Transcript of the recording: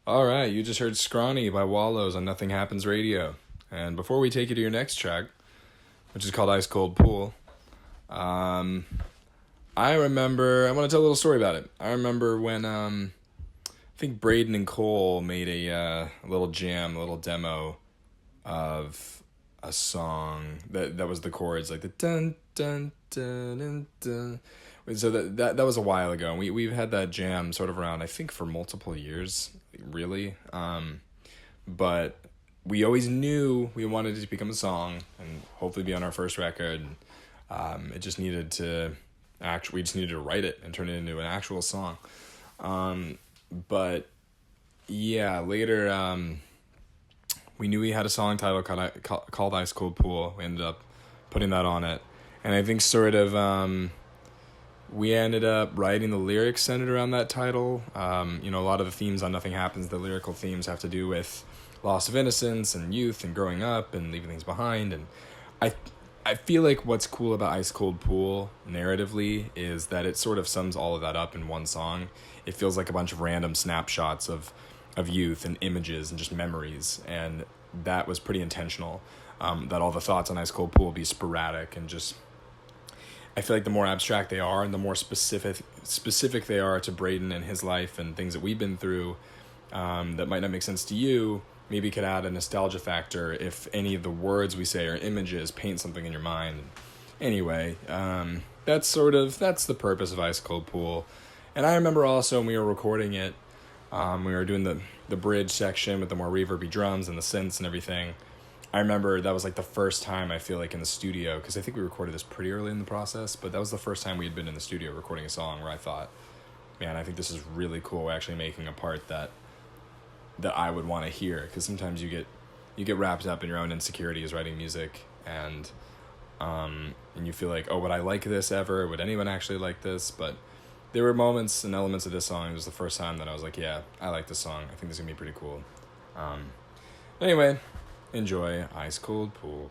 All right, you just heard Scrawny by Wallows on Nothing Happens Radio. And before we take you to your next track, which is called Ice Cold Pool, um, I want to tell a little story about it. I remember when, I think Braden and Cole made a little jam, a little demo of a song that was the chords, like the dun dun dun dun dun. So that was a while ago, and we've had that jam sort of around, I think, for multiple years, really. But we always knew we wanted it to become a song and hopefully be on our first record. It just needed to we just needed to write it and turn it into an actual song. But yeah, later we knew we had a song title called Ice Cold Pool. We ended up putting that on it, and I think sort of. We ended up writing the lyrics centered around that title. A lot of the themes on Nothing Happens, the lyrical themes have to do with loss of innocence and youth and growing up and leaving things behind. And I feel like what's cool about Ice Cold Pool narratively is that it sort of sums all of that up in one song. It feels like a bunch of random snapshots of youth and images and just memories. And that was pretty intentional, that all the thoughts on Ice Cold Pool be sporadic and just... I feel like the more abstract they are and the more specific they are to Braden and his life and things that we've been through, that might not make sense to you, maybe could add a nostalgia factor if any of the words we say or images paint something in your mind. Anyway, that's the purpose of Ice Cold Pool. And I remember also when we were recording it, we were doing the bridge section with the more reverby drums and the synths and everything. I remember that was like the first time I feel like in the studio, because I think we recorded this pretty early in the process, but that was the first time we had been in the studio recording a song where I thought, man, I think this is really cool, actually making a part that I would want to hear, because sometimes you get wrapped up in your own insecurities writing music, and you feel like, oh, would I like this ever? Would anyone actually like this? But there were moments and elements of this song. It was the first time that I was like, yeah, I like this song. I think this is going to be pretty cool. Anyway, enjoy Ice Cold Pool.